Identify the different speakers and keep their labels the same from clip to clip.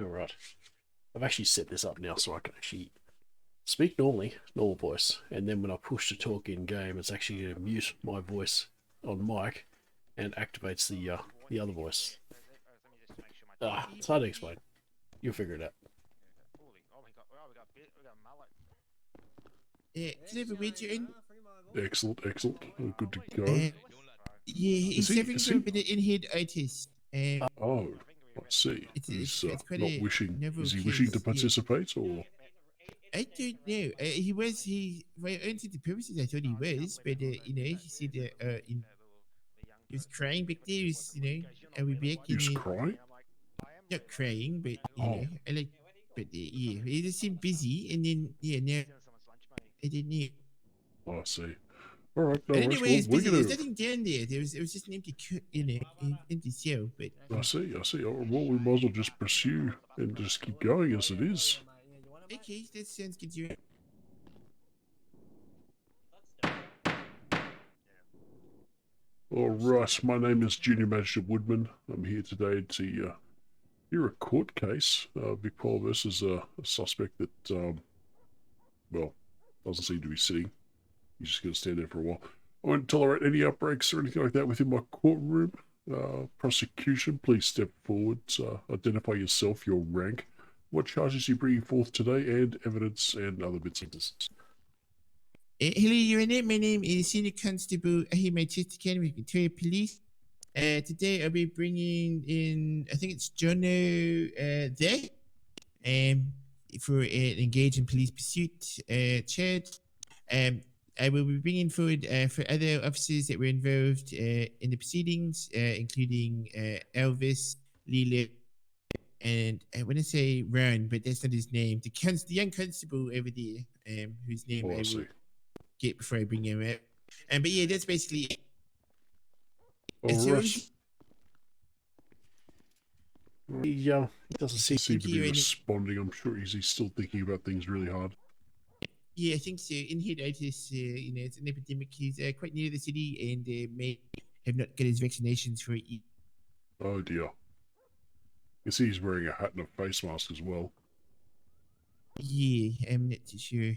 Speaker 1: All right. I've actually set this up now so I can actually speak normally, normal voice, and then when I push to talk in game, it's actually going to mute my voice on mic and activates the other voice. It's hard to explain. You'll figure it out.
Speaker 2: Did I ever read you in?
Speaker 3: Excellent, excellent. Good to go.
Speaker 2: Uh, yeah,
Speaker 3: Is
Speaker 2: he's
Speaker 3: he?
Speaker 2: suffering
Speaker 3: Is
Speaker 2: from a
Speaker 3: he?
Speaker 2: bit of in-head itis.
Speaker 3: Oh, I see. He's
Speaker 2: It's quite
Speaker 3: not
Speaker 2: a
Speaker 3: wishing.
Speaker 2: novel
Speaker 3: Is he wishing to
Speaker 2: case. Yeah.
Speaker 3: participate, or?
Speaker 2: I don't know. Well, onto the purposes I thought he was, but, he said, he was crying back there. He was, I will be back
Speaker 3: He was
Speaker 2: in,
Speaker 3: crying?
Speaker 2: not crying, but,
Speaker 3: Oh,
Speaker 2: I like, but, yeah, he just seemed busy, and then, yeah, now, I didn't know.
Speaker 3: I see. All right, no
Speaker 2: I don't know
Speaker 3: worries.
Speaker 2: why he
Speaker 3: Well,
Speaker 2: was
Speaker 3: we're
Speaker 2: busy. There's
Speaker 3: gonna.
Speaker 2: nothing down there. It was just an empty, empty cell, but,
Speaker 3: I see. I see. Oh, well, we might as well just pursue and just keep going as it is.
Speaker 2: okay, that sounds good. You
Speaker 3: All right. My name is Junior Magistrate Woodman. I'm here today to hear a court case. Vic Paul versus a suspect that, well, doesn't seem to be sitting. He's just going to stand there for a while. I won't tolerate any outbreaks or anything like that within my courtroom. Prosecution, please step forward. Identify yourself, your rank, what charges you bringing forth today, and evidence and other bits of this.
Speaker 2: Hello, Your Honor. My name is Senior Constable Ahimai Chistikan with Victoria Police. Today I'll be bringing in, I think it's Jhono there, for an engage in police pursuit charge. I will be bringing forward for other officers that were involved in the proceedings, including Elvis, Lila, and I want to say Ron, but that's not his name. The young constable over there, whose name
Speaker 3: Oh,
Speaker 2: I
Speaker 3: I
Speaker 2: will
Speaker 3: see.
Speaker 2: get before I bring him out. But yeah, that's basically it.
Speaker 3: All
Speaker 2: So
Speaker 3: right.
Speaker 1: He doesn't
Speaker 3: Doesn't
Speaker 1: seem.
Speaker 3: seem to be
Speaker 2: you,
Speaker 3: responding. I'm sure he's still thinking about things really hard.
Speaker 2: yeah, I think so. In Heditis, it's an epidemic. He's quite near the city and may have not got his vaccinations for it.
Speaker 3: Oh dear. You see he's wearing a hat and a face mask as well.
Speaker 2: Yeah, I'm not too sure.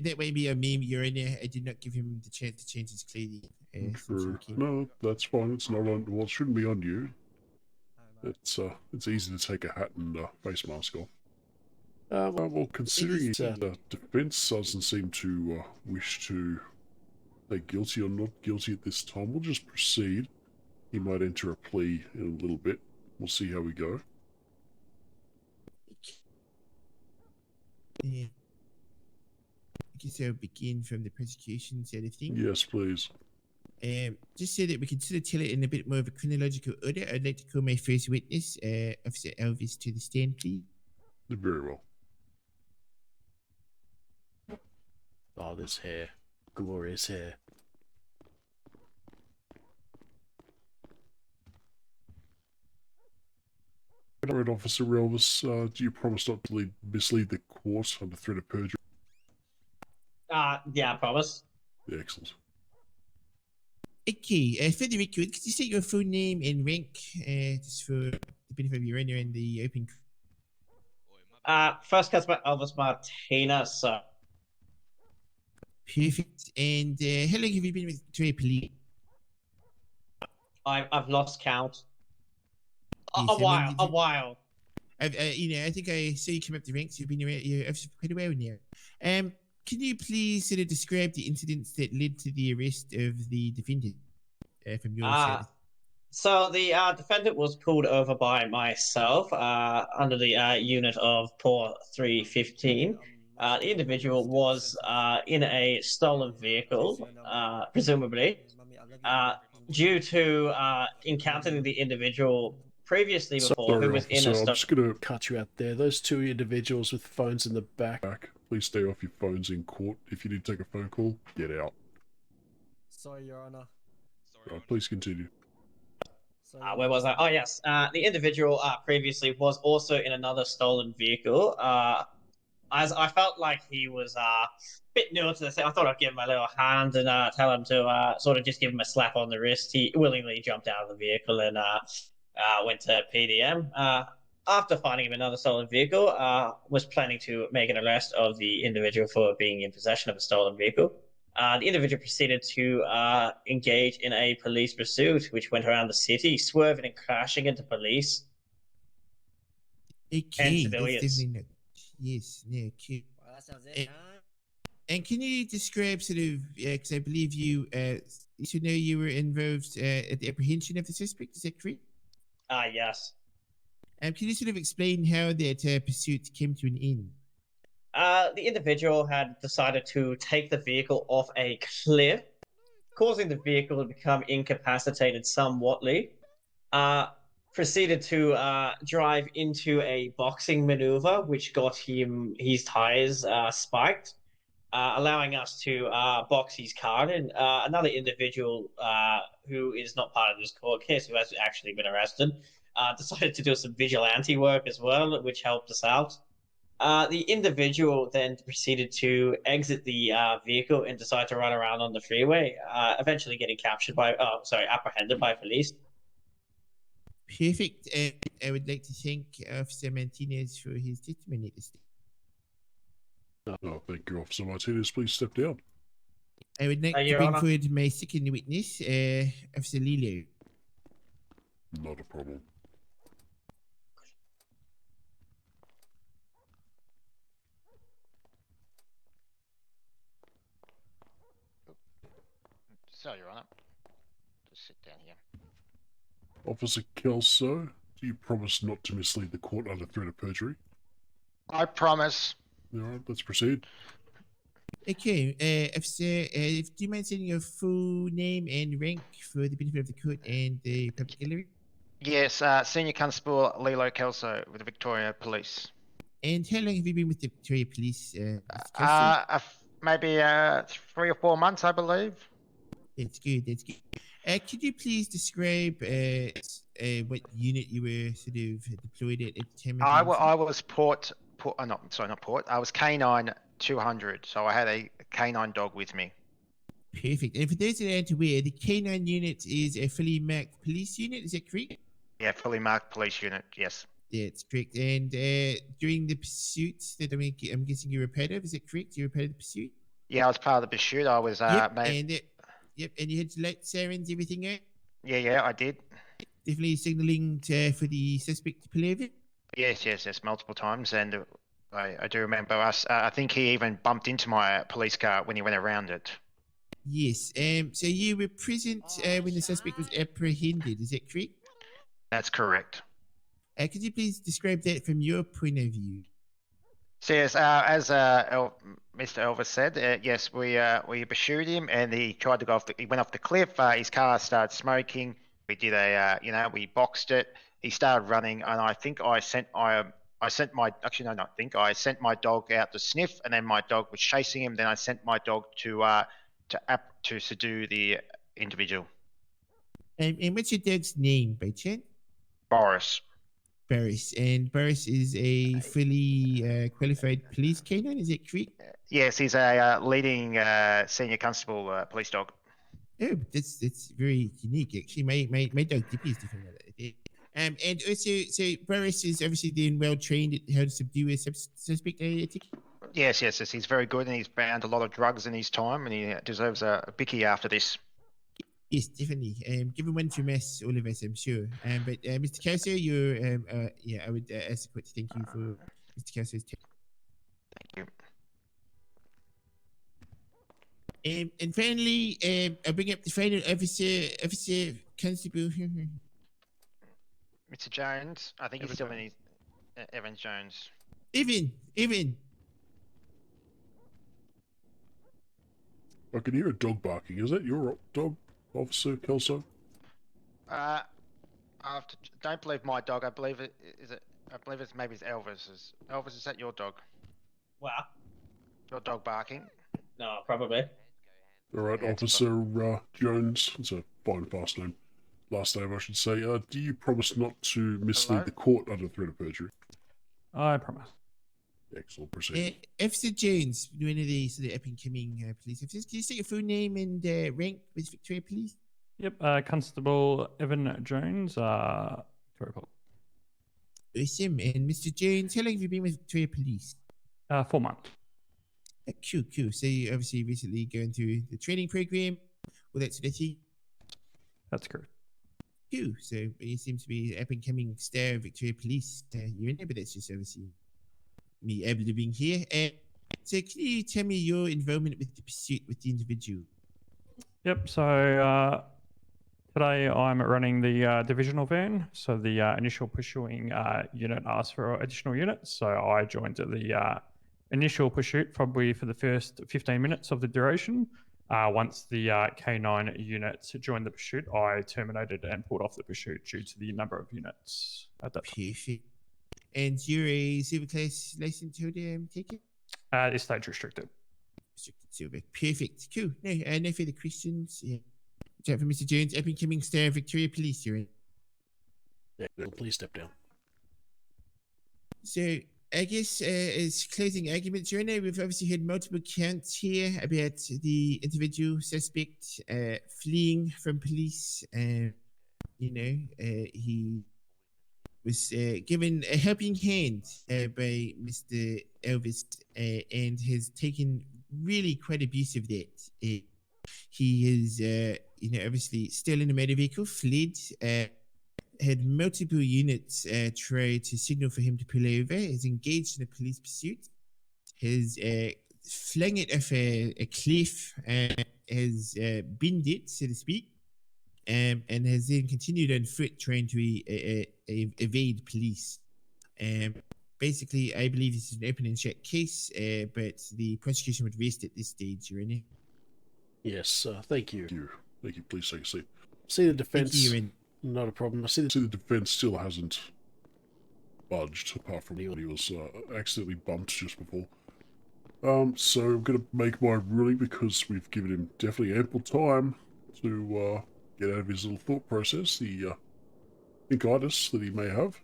Speaker 2: That may be a meme, Your Honor. I did not give him the chance to change his clothing.
Speaker 3: True. No, that's fine. It's not on. Well, it shouldn't be on you. It's easy to take a hat and face mask off. Well, considering the defense doesn't seem to wish to say guilty or not guilty at this time, we'll just proceed. He might enter a plea in a little bit. We'll see how we go.
Speaker 2: I guess I'll begin from the prosecution side of things.
Speaker 3: Yes, please.
Speaker 2: Just so that we can sort of tell it in a bit more of a chronological order, I'd like to call my first witness, Officer Elvis, to the stand, please.
Speaker 3: Very well.
Speaker 1: Oh, this hair. Glorious hair.
Speaker 3: All right, Officer Elvis, do you promise not to mislead the court under threat of perjury?
Speaker 4: Yeah, I promise.
Speaker 3: Excellent.
Speaker 2: Okay, for the record, could you state your full name and rank, just for the benefit of your honor and the open?
Speaker 4: First customer Elvis Martinez.
Speaker 2: Perfect. And how long have you been with Victoria Police?
Speaker 4: I've lost count.
Speaker 2: Yes,
Speaker 4: A while, a while.
Speaker 2: I think I saw you come up the ranks. You've been around your office for quite a while now. Can you please sort of describe the incidents that led to the arrest of the defendant from your side?
Speaker 4: So the defendant was pulled over by myself under the unit of POR 315. The individual was in a stolen vehicle, presumably, due to encountering the individual previously before
Speaker 3: Sorry,
Speaker 4: who was
Speaker 3: officer,
Speaker 4: in a
Speaker 3: I'm just going to
Speaker 1: Cut you out there. Those two individuals with phones in the back.
Speaker 3: Please stay off your phones in court. If you need to take a phone call, get out.
Speaker 5: Sorry, Your Honor.
Speaker 3: Please continue.
Speaker 4: Where was I? Oh, yes. The individual previously was also in another stolen vehicle. As I felt like he was a bit new to this, I thought I'd give him a little hand and tell him to sort of just give him a slap on the wrist. He willingly jumped out of the vehicle and went to PDM. After finding him another stolen vehicle, was planning to make an arrest of the individual for being in possession of a stolen vehicle. The individual proceeded to engage in a police pursuit, which went around the city, swerving and crashing into police and
Speaker 2: Okay, that's
Speaker 4: civilians.
Speaker 2: definitely not. Yes, no, cool.
Speaker 5: Well, that sounds
Speaker 2: Eh,
Speaker 5: it.
Speaker 2: And can you describe sort of, because I believe you, so now you were involved at the apprehension of the suspect, is that correct?
Speaker 4: Yes.
Speaker 2: Can you sort of explain how that pursuit came to an end?
Speaker 4: The individual had decided to take the vehicle off a cliff, causing the vehicle to become incapacitated somewhatly. Proceeded to drive into a boxing maneuver, which got his tires spiked, allowing us to box his car. And another individual who is not part of this court case, who has actually been arrested, decided to do some vigilante work as well, which helped us out. The individual then proceeded to exit the vehicle and decide to run around on the freeway, eventually getting apprehended by police.
Speaker 2: Perfect. I would like to thank Officer Martinez for his testimony at this stage.
Speaker 3: Oh, thank you, Officer Martinez. Please step down.
Speaker 2: I would like to
Speaker 4: Your
Speaker 2: bring
Speaker 4: Honor.
Speaker 2: forward my second witness, Officer Lilo.
Speaker 3: Not a problem.
Speaker 6: So, Your Honor, just sit down here.
Speaker 3: Officer Kelso, do you promise not to mislead the court under threat of perjury?
Speaker 6: I promise.
Speaker 3: All right, let's proceed.
Speaker 2: Okay, Officer, do you mind saying your full name and rank for the benefit of the court and the public gallery?
Speaker 6: Yes, Senior Constable Lilo Kelso with the Victoria Police.
Speaker 2: And how long have you been with the Victoria Police, Mr. Kelso?
Speaker 6: Maybe 3 or 4 months, I believe.
Speaker 2: That's good, that's good. Could you please describe what unit you were sort of deployed at the time of the incident?
Speaker 6: I was not port. I was K9 200, so I had a K9 dog with me.
Speaker 2: Perfect. And for those that aren't aware, the K9 unit is a fully marked police unit, is that correct?
Speaker 6: Yeah, fully marked police unit, yes.
Speaker 2: That's correct. And during the pursuit that I'm guessing you were part of, is that correct? You were part of the pursuit?
Speaker 6: Yeah, I was part of the pursuit. I was,
Speaker 2: and you had light sirens, everything out?
Speaker 6: Yeah, I did.
Speaker 2: Definitely signaling for the suspect to pull over?
Speaker 6: Yes, multiple times, and I do remember us. I think he even bumped into my police car when he went around it.
Speaker 2: Yes. So you were present when the suspect was apprehended, is that correct?
Speaker 6: That's correct.
Speaker 2: Could you please describe that from your point of view?
Speaker 6: So yes, as Mr. Elvis said, yes, we pursued him, and he tried to go off. He went off the cliff. His car started smoking. We did we boxed it. He started running, and I think I sent my dog out to sniff, and then my dog was chasing him. Then I sent my dog to subdue the individual.
Speaker 2: And what's your dog's name, by chance?
Speaker 6: Boris.
Speaker 2: Boris. And Boris is a fully qualified police canine, is that correct?
Speaker 6: Yes, he's a leading senior constable police dog.
Speaker 2: Oh, that's very unique, actually. My dog Dippy is different. And also, so Boris is obviously then well trained at how to subdue a suspect, I think?
Speaker 6: Yes, he's very good, and he's bound a lot of drugs in his time, and he deserves a bicky after this.
Speaker 2: Yes, definitely. Give him one from us, all of us, I'm sure. But Mr. Kelso, you're, I would ask the court to thank you for Mr. Kelso's time.
Speaker 6: Thank
Speaker 2: you. And finally, I'll bring up the final officer constable.
Speaker 6: Mr. Jones, I think he's still in his Evans Jones.
Speaker 2: Evan.
Speaker 3: I can hear a dog barking. Is that your dog, Officer Kelso?
Speaker 6: Don't believe my dog. I believe it's maybe Elvis's. Elvis, is that your dog?
Speaker 4: Wow.
Speaker 6: Your dog barking?
Speaker 4: No, probably.
Speaker 3: All right, yeah, Officer Jones. It's a fine fast name. Last name, I should say. Do you promise not to mislead the court under threat of perjury?
Speaker 7: I promise.
Speaker 3: Excellent. Proceed.
Speaker 2: Officer Jones, one of the sort of up-and-coming police officers. Can you say your full name and rank with Victoria Police?
Speaker 7: Yep, Constable Evan Jones, Victoria Police.
Speaker 2: Awesome. And Mr. Jones, how long have you been with Victoria Police?
Speaker 7: 4 months.
Speaker 2: Cool. So you obviously recently going through the training program, all that sort of thing.
Speaker 7: That's correct.
Speaker 2: Cool. So you seem to be up and coming star of Victoria Police. You're in there, but that's just obviously me able to being here. So can you tell me your involvement with the pursuit with the individual?
Speaker 7: Yep. So today I'm running the divisional van. So the initial pursuing unit asked for additional units. So I joined the initial pursuit probably for the first 15 minutes of the duration. Once the K9 units joined the pursuit, I terminated and pulled off the pursuit due to the number of units at that time.
Speaker 2: Perfect. And you're a silver class license holder, take it?
Speaker 7: This stage restricted.
Speaker 2: Restricted silver. Perfect. Cool. No further questions. Yeah. Chat for Mr. Jones, up and coming star of Victoria Police, you're in.
Speaker 1: Yeah, please step down.
Speaker 2: So I guess as closing arguments, Jhono, we've obviously heard multiple counts here about the individual suspect fleeing from police. He was given a helping hand by Mr. Elvis and has taken really quite abuse of that. He is, obviously still in a motor vehicle, fled, had multiple units try to signal for him to pull over, is engaged in a police pursuit, has flung it off a cliff, has binned it, so to speak, and has then continued on foot trying to evade police. Basically, I believe this is an open and shut case, but the prosecution would rest at this stage, Your Honor.
Speaker 1: Yes, thank you.
Speaker 3: Thank you. Please take a seat.
Speaker 1: See the
Speaker 2: Thank
Speaker 1: defense.
Speaker 2: you, Your Honor.
Speaker 1: Not a problem. I see the
Speaker 3: See, the defense still hasn't budged, apart from he was accidentally bumped just before. So I'm going to make my ruling because we've given him definitely ample time to get out of his little thought process, the thinkitis that he may have.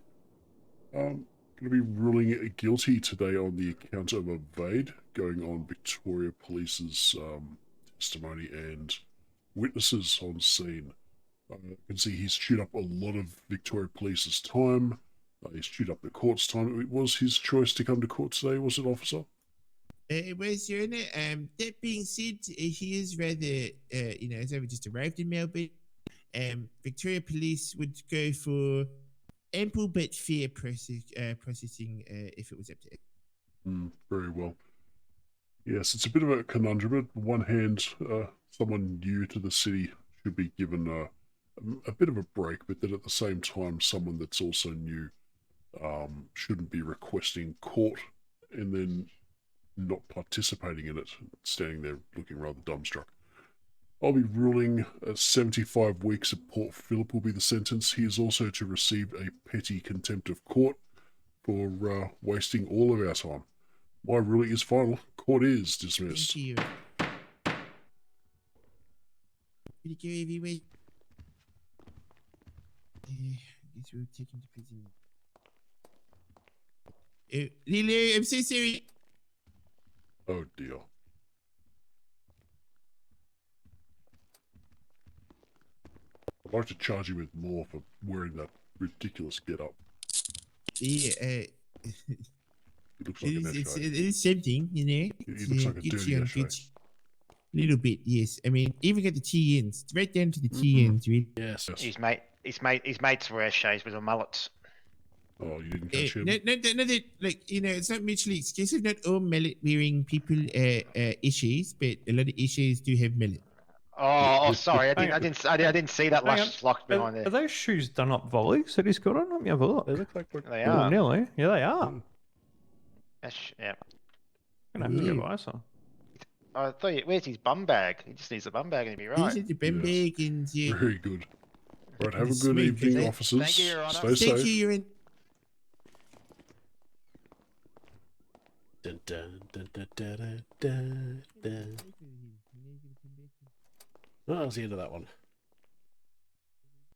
Speaker 3: Going to be ruling guilty today on the account of evade, going on Victoria Police's testimony and witnesses on scene. You can see he's chewed up a lot of Victoria Police's time. He's chewed up the court's time. It was his choice to come to court today, was it, officer?
Speaker 2: It was, Your Honor. That being said, he is rather, as I just arrived in Melbourne, Victoria Police would go for ample but fair processing if it was up to it.
Speaker 3: Very well. Yes, it's a bit of a conundrum. On one hand, someone new to the city should be given a bit of a break, but then at the same time, someone that's also new shouldn't be requesting court and then not participating in it, standing there looking rather dumbstruck. I'll be ruling 75 weeks at Port Phillip will be the sentence. He is also to receive a petty contempt of court for wasting all of our time. My ruling is final. Court is dismissed.
Speaker 2: Thank you. Pretty good everywhere. I guess we'll take him to prison. Lilo, I'm so sorry.
Speaker 3: Oh dear. I'd like to charge you with more for wearing that ridiculous get-up.
Speaker 2: Yeah,
Speaker 3: It looks like an
Speaker 2: it
Speaker 3: SJ.
Speaker 2: is something,
Speaker 3: He looks like a
Speaker 2: gets
Speaker 3: dirty
Speaker 2: you on
Speaker 3: SJ.
Speaker 2: good. Little bit, yes. I mean, even got the T ends, right down to the T ends, really.
Speaker 1: yes.
Speaker 6: His mates were SJs with the mullets.
Speaker 3: Oh, you didn't catch him?
Speaker 2: No, it's not mutually exclusive. Not all mallet wearing people are issues, but a lot of issues do have mallet.
Speaker 6: Oh, sorry,
Speaker 7: Hang
Speaker 6: I
Speaker 7: on.
Speaker 6: didn't see that
Speaker 7: Hang
Speaker 6: luscious lock behind
Speaker 7: Are
Speaker 6: there.
Speaker 7: those shoes done up volleys that he's got on? Let me have a look.
Speaker 1: They look like
Speaker 6: They
Speaker 7: Oh,
Speaker 6: are.
Speaker 7: nearly. Yeah, they are.
Speaker 6: Yeah.
Speaker 7: I'm gonna have to go buy some.
Speaker 6: I thought, where's his bum bag? He just needs a bum bag and he'll be
Speaker 2: These
Speaker 6: right.
Speaker 2: are the bum bag and
Speaker 3: Very good. Right, have a
Speaker 2: It's
Speaker 3: good
Speaker 2: sweet,
Speaker 3: evening,
Speaker 2: thank-
Speaker 3: officers.
Speaker 6: thank you, Your Honour.
Speaker 3: Stay
Speaker 2: thank
Speaker 3: safe.
Speaker 2: you, you're in.
Speaker 1: Dun, dun, dun, dun, dun, dun, dun. Oh, that was the end of that one.